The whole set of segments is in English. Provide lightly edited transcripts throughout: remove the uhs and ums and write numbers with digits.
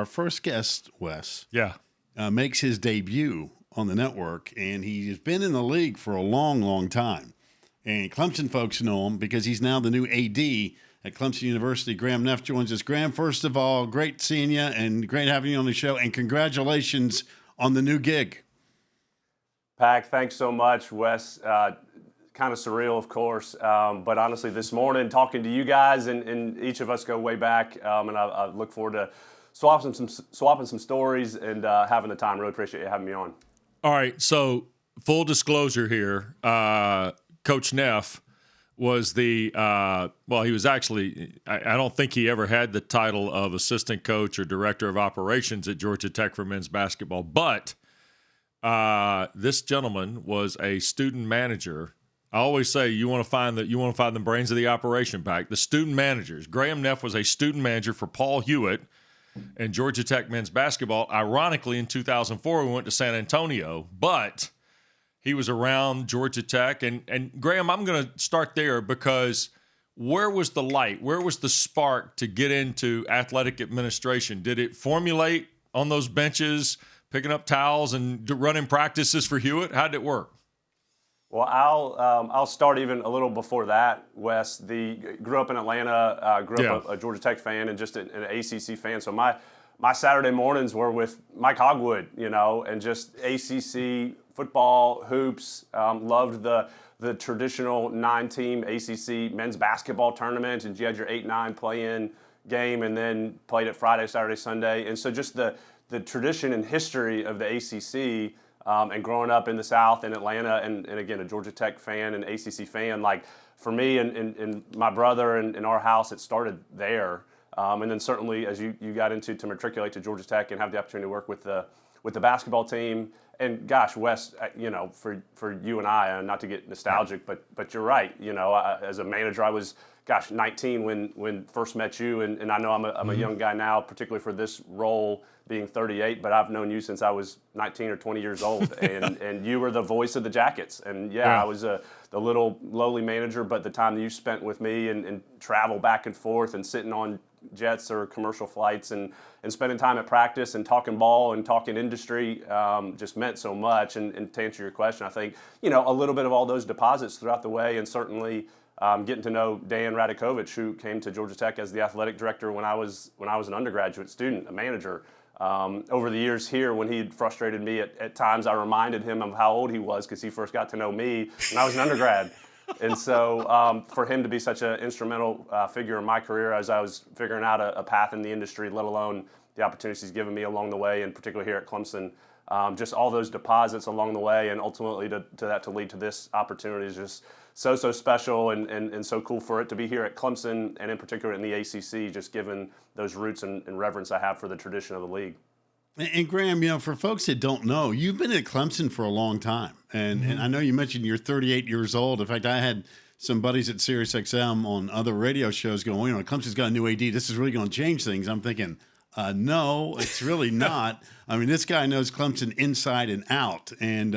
our first guest, Wes, Yeah. Makes his debut on the network, and he's been in the league for a long, long time. And Clemson folks know him because he's now the new AD at Clemson University. Graham Neff joins us. Graham, first of all, great seeing you and great having you on the show, and congratulations on the new gig. Pack, thanks so much, Wes. Kind of surreal, of course, but honestly, this morning talking to you guys, and each of us go way back, and I look forward to swapping some stories and having the time. Really appreciate you having me on. All right, so full disclosure here, Coach Neff was the he was actually, I don't think he ever had the title of assistant coach or director of operations at Georgia Tech for men's basketball, but this gentleman was a student manager. I always say you want to find the brains of the operation back. The student managers. Graham Neff was a student manager for Paul Hewitt and Georgia Tech men's basketball. Ironically, in 2004, we went to San Antonio, but he was around Georgia Tech. And Graham, I'm going to start there because where was the light? Where was the spark to get into athletic administration? Did it formulate on those benches, picking up towels and running practices for Hewitt? How did it work? Well, I'll start even a little before that, Wes. Grew up in Atlanta, grew up a Georgia Tech fan and just an ACC fan. So my Saturday mornings were with Mike Hogwood, and just ACC football, hoops. Loved the traditional 9-team ACC men's basketball tournament, and you had your 8-9 play-in game, and then played it Friday, Saturday, Sunday. And so just the tradition and history of the ACC. And growing up in the South in Atlanta, and again, a Georgia Tech fan and ACC fan, like for me and my brother and our house, it started there. And then certainly as you got to matriculate to Georgia Tech and have the opportunity to work with the basketball team. And gosh, Wes, for you and I, not to get nostalgic, but you're right. As a manager, I was 19 when first met you, and I know I'm a young guy now, particularly for this role, being 38, but I've known you since I was 19 or 20 years old, and you were the voice of the Jackets. And I was the little lowly manager, but the time that you spent with me and travel back and forth and sitting on jets or commercial flights and spending time at practice and talking ball and talking industry just meant so much. And to answer your question, I think, a little bit of all those deposits throughout the way, and certainly getting to know Dan Radakovich, who came to Georgia Tech as the athletic director when I was an undergraduate student, a manager. Over the years here, when he frustrated me at times, I reminded him of how old he was because he first got to know me when I was an undergrad. And so for him to be such an instrumental figure in my career as I was figuring out a path in the industry, let alone the opportunities he's given me along the way, and particularly here at Clemson, just all those deposits along the way, and ultimately to lead to this opportunity is just so special and so cool for it to be here at Clemson, and in particular in the ACC, just given those roots and reverence I have for the tradition of the league. And Graham, for folks that don't know, you've been at Clemson for a long time. And I know you mentioned you're 38 years old. In fact, I had some buddies at SiriusXM on other radio shows going, Clemson's got a new AD. This is really going to change things. I'm thinking, no, it's really not. I mean, this guy knows Clemson inside and out. And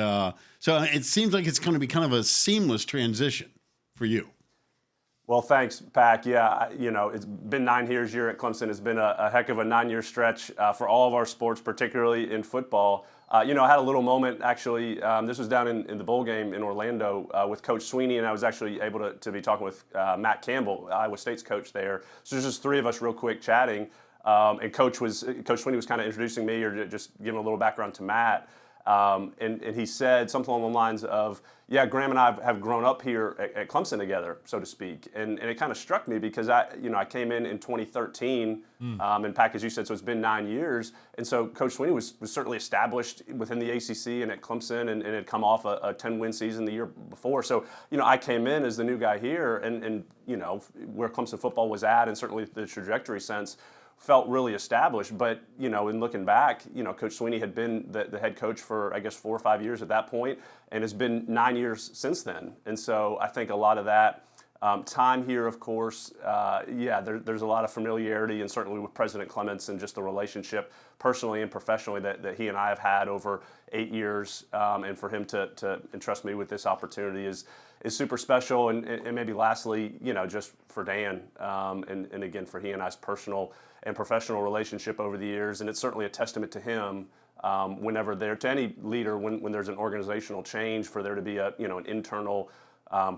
so it seems like it's going to be kind of a seamless transition for you. Well, thanks, Pac. Yeah, it's been 9 years here at Clemson. It's been a heck of a 9-year stretch for all of our sports, particularly in football. I had a little moment, actually. This was down in the bowl game in Orlando with Coach Sweeney, and I was actually able to be talking with Matt Campbell, Iowa State's coach there. So there's just three of us real quick chatting, and Coach Sweeney was kind of introducing me or just giving a little background to Matt. And he said something along the lines of, Graham and I have grown up here at Clemson together, so to speak. And it kind of struck me because I came in 2013, and Pac, as you said, so it's been 9 years. And so Coach Sweeney was certainly established within the ACC and at Clemson and had come off a 10-win season the year before. So, I came in as the new guy here and where Clemson football was at, and certainly the trajectory sense, felt really established. But, in looking back, Coach Sweeney had been the head coach for, I guess, 4 or 5 years at that point, and it's been 9 years since then. And so I think a lot of that time here, of course, there's a lot of familiarity, and certainly with President Clements and just the relationship personally and professionally that he and I have had over 8 years, and for him to entrust me with this opportunity is super special. And maybe lastly, just for Dan, and again, for he and I's personal and professional relationship over the years. And it's certainly a testament to him whenever to any leader, when there's an organizational change, for there to be an internal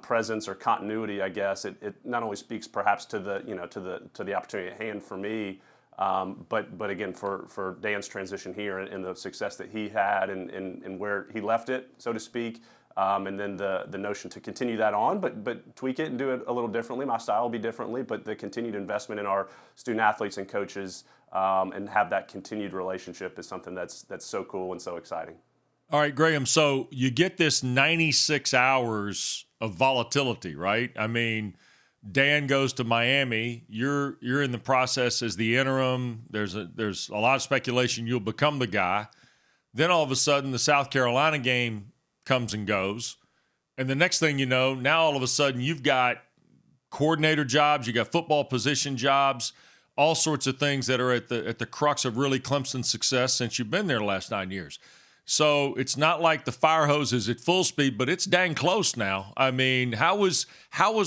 presence or continuity, I guess. It not only speaks perhaps to the opportunity at hand for me, but again, for Dan's transition here and the success that he had and where he left it, so to speak, and then the notion to continue that on, but tweak it and do it a little differently. My style will be differently, but the continued investment in our student athletes and coaches and have that continued relationship is something that's so cool and so exciting. All right, Graham, so you get this 96 hours of volatility, right? I mean, Dan goes to Miami. You're in the process as the interim. There's a lot of speculation you'll become the guy. Then all of a sudden, the South Carolina game comes and goes. And the next thing you know, now all of a sudden you've got coordinator jobs, you got football position jobs, all sorts of things that are at the crux of really Clemson's success since you've been there the last 9 years. So it's not like the fire hose is at full speed, but it's dang close now. I mean, how was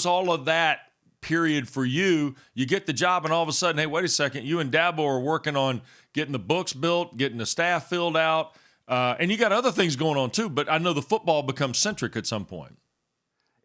all of that period for you? You get the job and all of a sudden, hey, wait a second, you and Dabo are working on getting the books built, getting the staff filled out, and you got other things going on too, but I know the football becomes centric at some point.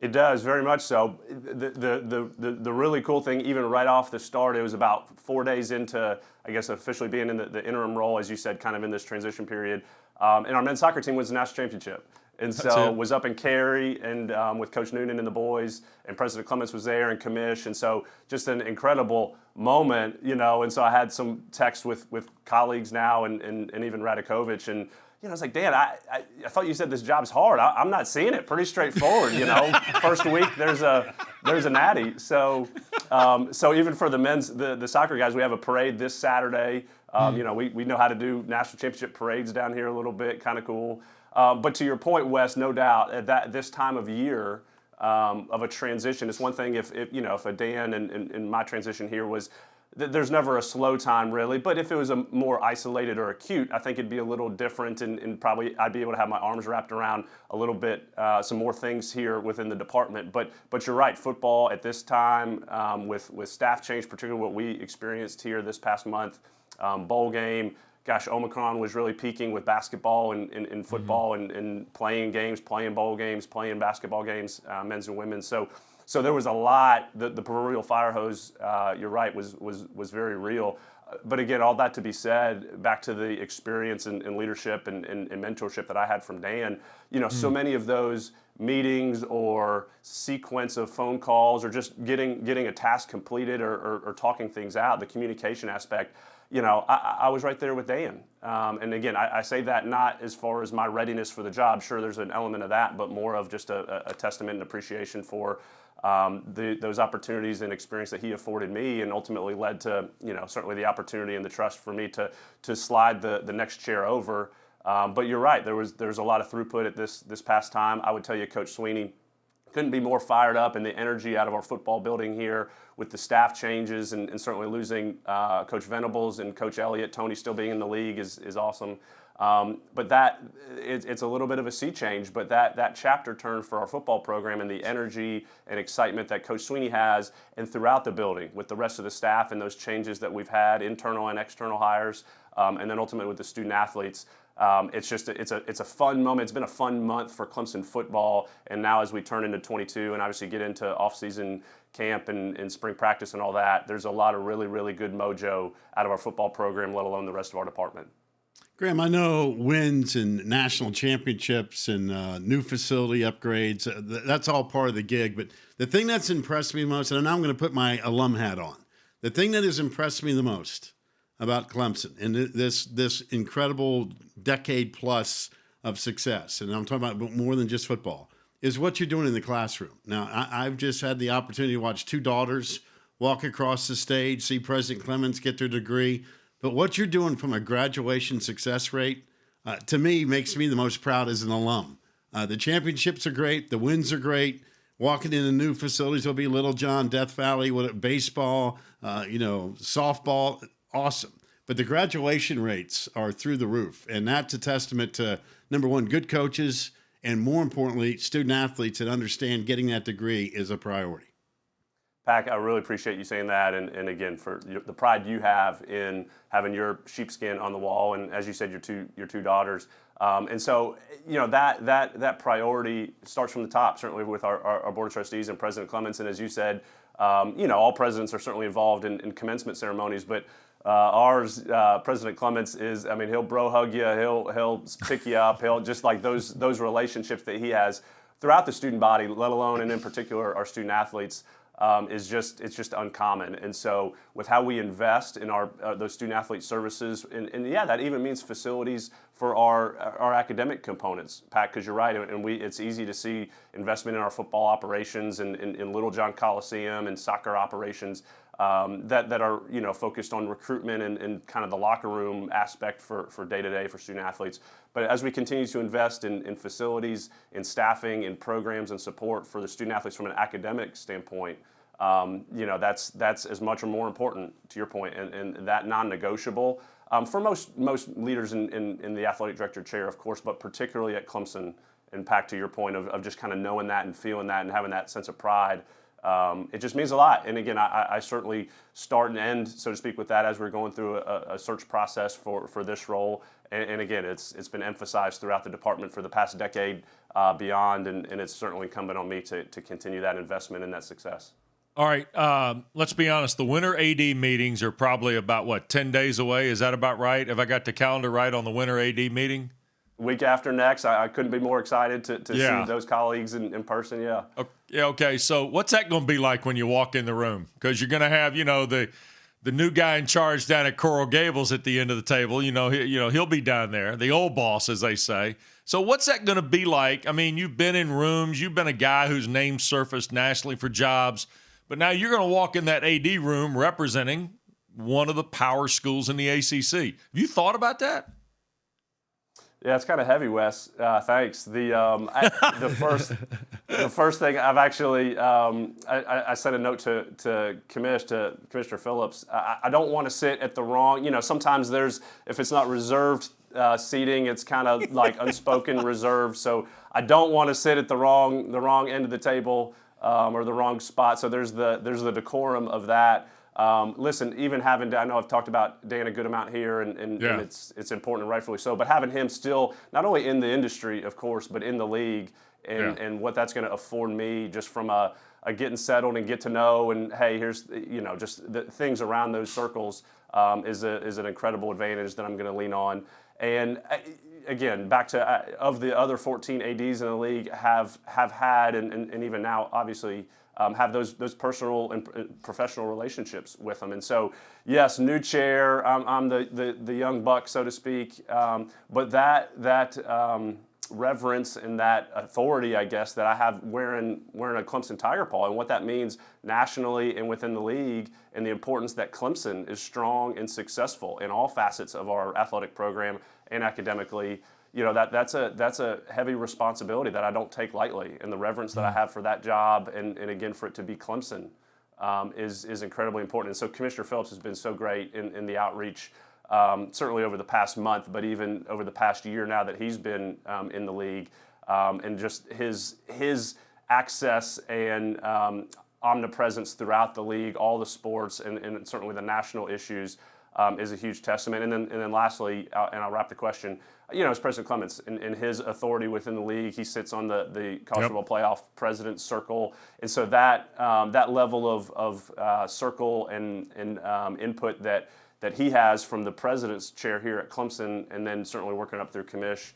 It does, very much so. The really cool thing, even right off the start, it was about 4 days into, I guess, officially being in the interim role, as you said, kind of in this transition period. And our men's soccer team was the national championship. And so was up in Cary and with Coach Noonan and the boys, and President Clements was there and Commish. And so just an incredible moment, And so I had some texts with colleagues now and even Radakovich. And, I was like, Dan, I thought you said this job's hard. I'm not seeing it. Pretty straightforward, First week, there's a natty. So even for the men's, the soccer guys, we have a parade this Saturday. We know how to do national championship parades down here a little bit, kind of cool. But to your point, Wes, no doubt at this time of year of a transition, it's one thing if a Dan and my transition here was, there's never a slow time really, but if it was a more isolated or acute, I think it'd be a little different and probably I'd be able to have my arms wrapped around a little bit, some more things here within the department. But you're right, football at this time with staff change, particularly what we experienced here this past month, bowl game. Gosh, Omicron was really peaking with basketball and football and playing games, playing bowl games, playing basketball games, men's and women's. So there was a lot. The proverbial fire hose, you're right, was very real. But again, all that to be said, back to the experience and leadership and mentorship that I had from Dan, so many of those meetings or sequence of phone calls or just getting a task completed or talking things out, the communication aspect, I was right there with Dan. And again, I say that not as far as my readiness for the job. Sure, there's an element of that, but more of just a testament and appreciation for those opportunities and experience that he afforded me, and ultimately led to certainly the opportunity and the trust for me to slide the next chair over. But you're right, there's a lot of throughput at this past time. I would tell you, Coach Sweeney couldn't be more fired up, and the energy out of our football building here with the staff changes and certainly losing Coach Venables and Coach Elliott, Tony still being in the league is awesome. But it's a little bit of a sea change, but that chapter turn for our football program and the energy and excitement that Coach Sweeney has and throughout the building with the rest of the staff and those changes that we've had, internal and external hires, and then ultimately with the student athletes. It's a fun moment. It's been a fun month for Clemson football, and now as we turn into 22 and obviously get into off-season camp and spring practice and all that, there's a lot of really, really good mojo out of our football program, let alone the rest of our department. Graham, I know wins and national championships and new facility upgrades, that's all part of the gig. But the thing that's impressed me most, and now I'm going to put my alum hat on, the thing that has impressed me the most about Clemson and this incredible decade plus of success, and I'm talking about more than just football, is what you're doing in the classroom. Now, I've just had the opportunity to watch two daughters walk across the stage, see President Clements get their degree. But what you're doing from a graduation success rate, to me, makes me the most proud as an alum. The championships are great. The wins are great. Walking into new facilities will be Little John, Death Valley, baseball, softball, awesome. But the graduation rates are through the roof. And that's a testament to, number one, good coaches and more importantly, student athletes that understand getting that degree is a priority. Pac, I really appreciate you saying that, and again, for the pride you have in having your sheepskin on the wall, and as you said, your two daughters, and so that priority starts from the top. Certainly with our board of trustees and President Clemson, as you said, all presidents are certainly involved in commencement ceremonies, but ours, President Clements is, I mean, he'll bro hug you, he'll pick you up, he'll just like those relationships that he has throughout the student body, let alone and in particular our student athletes. It's just uncommon. And so with how we invest in those student athlete services, and yeah, that even means facilities for our academic components, Pat, because you're right, and it's easy to see investment in our football operations and in Little John Coliseum and soccer operations that are focused on recruitment and kind of the locker room aspect for day-to-day for student athletes. But as we continue to invest in facilities, in staffing, in programs and support for the student athletes from an academic standpoint, that's as much or more important, to your point, and that non-negotiable for most leaders in the athletic director chair, of course, but particularly at Clemson. And Pac, to your point of just kind of knowing that and feeling that and having that sense of pride. It just means a lot. And again, I certainly start and end, so to speak, with that as we're going through a search process for this role. And again, it's been emphasized throughout the department for the past decade beyond, and it's certainly incumbent on me to continue that investment and that success. All right, let's be honest. The winter AD meetings are probably about, 10 days away? Is that about right? Have I got the calendar right on the winter AD meeting? Week after next, I couldn't be more excited to see those colleagues in person, yeah. Okay, so what's that going to be like when you walk in the room? Because you're going to have, the new guy in charge down at Coral Gables at the end of the table. He'll be down there, the old boss, as they say. So what's that going to be like? I mean, you've been in rooms. You've been a guy whose name surfaced nationally for jobs. But now you're going to walk in that AD room representing one of the power schools in the ACC. Have you thought about that? Yeah, it's kind of heavy, Wes. Thanks. The first thing I've actually I sent a note to Commissioner Phillips. I don't want to sit at the wrong. Sometimes if it's not reserved seating, it's kind of like unspoken reserve. So I don't want to sit at the wrong end of the table or the wrong spot. So there's the decorum of that. Listen, even having, I know I've talked about Dan a good amount here, and it's important and rightfully so, but having him still not only in the industry, of course, but in the league, and what that's going to afford me just from a getting settled and get to know, and hey, here's just the things around those circles is an incredible advantage that I'm going to lean on. And again, back to of the other 14 ADs in the league have had and even now obviously. Have those personal and professional relationships with them. And so, yes, new chair, I'm the young buck, so to speak, but that reverence and that authority, I guess, that I have wearing a Clemson Tiger paw, and what that means nationally and within the league, and the importance that Clemson is strong and successful in all facets of our athletic program and academically. That's a heavy responsibility that I don't take lightly, and the reverence that I have for that job, and again for it to be Clemson, is incredibly important. And so Commissioner Phillips has been so great in the outreach, certainly over the past month, but even over the past year now that he's been in the league, and just his access and omnipresence throughout the league, all the sports, and certainly the national issues. Is a huge testament. And then lastly, and I'll wrap the question, as President Clements, in his authority within the league, he sits on the college football playoff president's circle. And so that level of circle and input that he has from the president's chair here at Clemson, and then certainly working up through commish,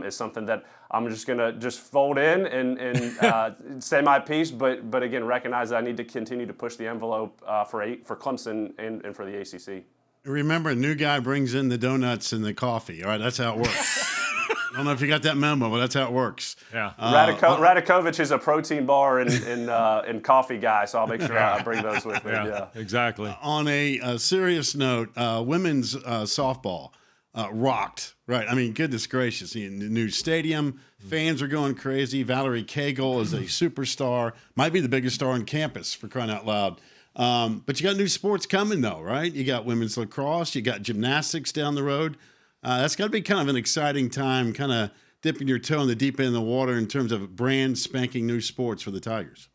is something that I'm just going to fold in and say my piece, but again, recognize that I need to continue to push the envelope for Clemson and for the ACC. Remember, a new guy brings in the donuts and the coffee. All right, that's how it works. I don't know if you got that memo, but that's how it works. Yeah. Radakovich is a protein bar and coffee guy, so I'll make sure I bring those with me. Yeah, exactly. On a serious note, women's softball rocked. Right. I mean, goodness gracious. The new stadium, fans are going crazy. Valerie Cagle is a superstar, might be the biggest star on campus, for crying out loud. But you got new sports coming, though, right? You got women's lacrosse, you got gymnastics down the road. That's got to be kind of an exciting time, kind of dipping your toe in the deep end of the water in terms of brand spanking new sports for the Tigers?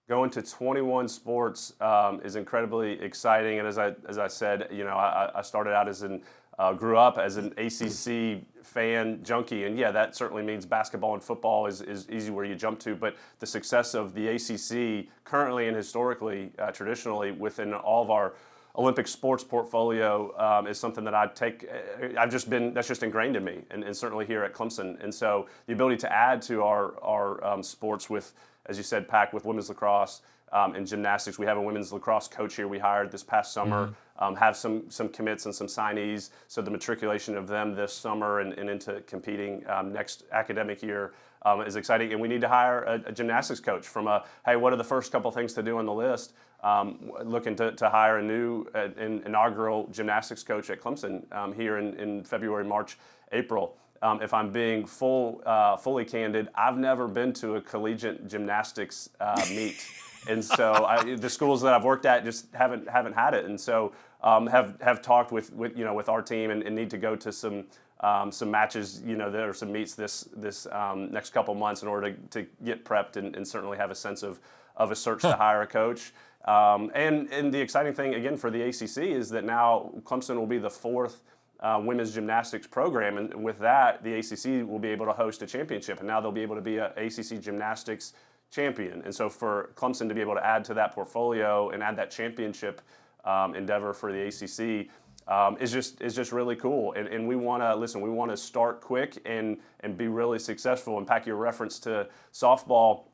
Going to 21 sports is incredibly exciting, and as I said, I started out grew up as an ACC fan junkie, and yeah, that certainly means basketball and football is easy where you jump to, but the success of the ACC currently and historically, traditionally within all of our Olympic sports portfolio is something that that's just ingrained in me, and certainly here at Clemson. And so the ability to add to our sports with, as you said, Pack, with women's lacrosse and gymnastics. We have a women's lacrosse coach here we hired this past summer, have some commits and some signees, so the matriculation of them this summer and into competing next academic year is exciting. And we need to hire a gymnastics coach from hey, what are the first couple things to do on the list? Looking to hire a new inaugural gymnastics coach at Clemson here in February, March, April. If I'm being fully candid, I've never been to a collegiate gymnastics meet, and so the schools that I've worked at just haven't had it, and so have talked with our team and need to go to some matches. There are some meets this next couple months in order to get prepped and certainly have a sense of a search to hire a coach. And the exciting thing again for the ACC is that now Clemson will be the fourth women's gymnastics program, and with that, the ACC will be able to host a championship, and now they'll be able to be an ACC gymnastics champion. And so for Clemson to be able to add to that portfolio and add that championship endeavor for the ACC is just really cool. And we want to start quick and be really successful. And Pack, your reference to softball,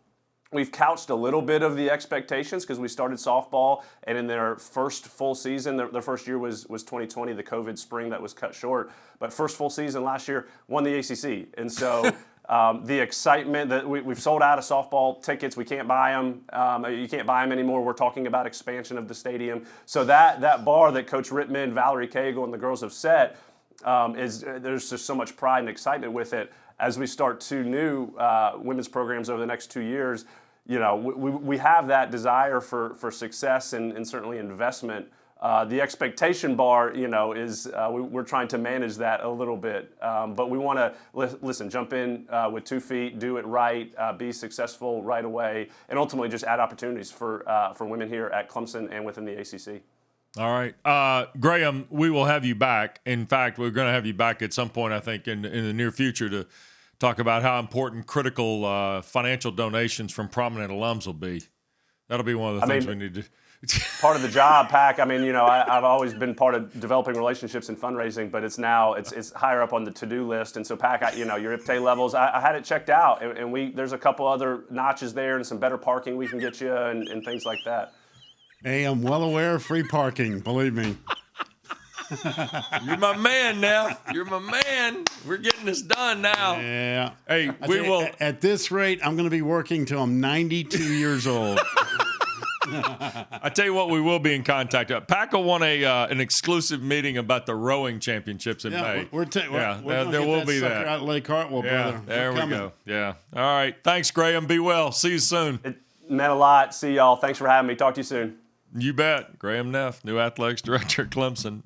we've couched a little bit of the expectations because we started softball, and in their first full season, their first year was 2020, the COVID spring that was cut short. But first full season last year, won the ACC. And so the excitement that we've sold out of softball tickets, we can't buy them. You can't buy them anymore. We're talking about expansion of the stadium. So that bar that Coach Rittman, Valerie Cagle, and the girls have set, there's just so much pride and excitement with it. As we start two new women's programs over the next 2 years, we have that desire for success and certainly investment. The expectation bar, is we're trying to manage that a little bit. But we want to jump in with 2 feet, do it right, be successful right away, and ultimately just add opportunities for women here at Clemson and within the ACC. All right. Graham, we will have you back. In fact, we're going to have you back at some point, I think, in the near future to talk about how important critical financial donations from prominent alums will be. That'll be one of the things we need to part of the job, Pack. I've always been part of developing relationships and fundraising, but it's higher up on the to-do list. And so, Pack, your IPTAY levels, I had it checked out, and there's a couple other notches there and some better parking we can get you and things like that. Hey, I'm well aware of free parking, believe me. You're my man, Neff. You're my man. We're getting this done now. Yeah. Hey, we will. At this rate, I'm going to be working till I'm 92 years old. I tell you what, we will be in contact. Pack will want an exclusive meeting about the rowing championships in May. There will be that. Out Lake Hartwell, brother. There we go. Yeah. All right. Thanks, Graham. Be well. See you soon. It meant a lot. See y'all. Thanks for having me. Talk to you soon. You bet. Graham Neff, new athletics director at Clemson.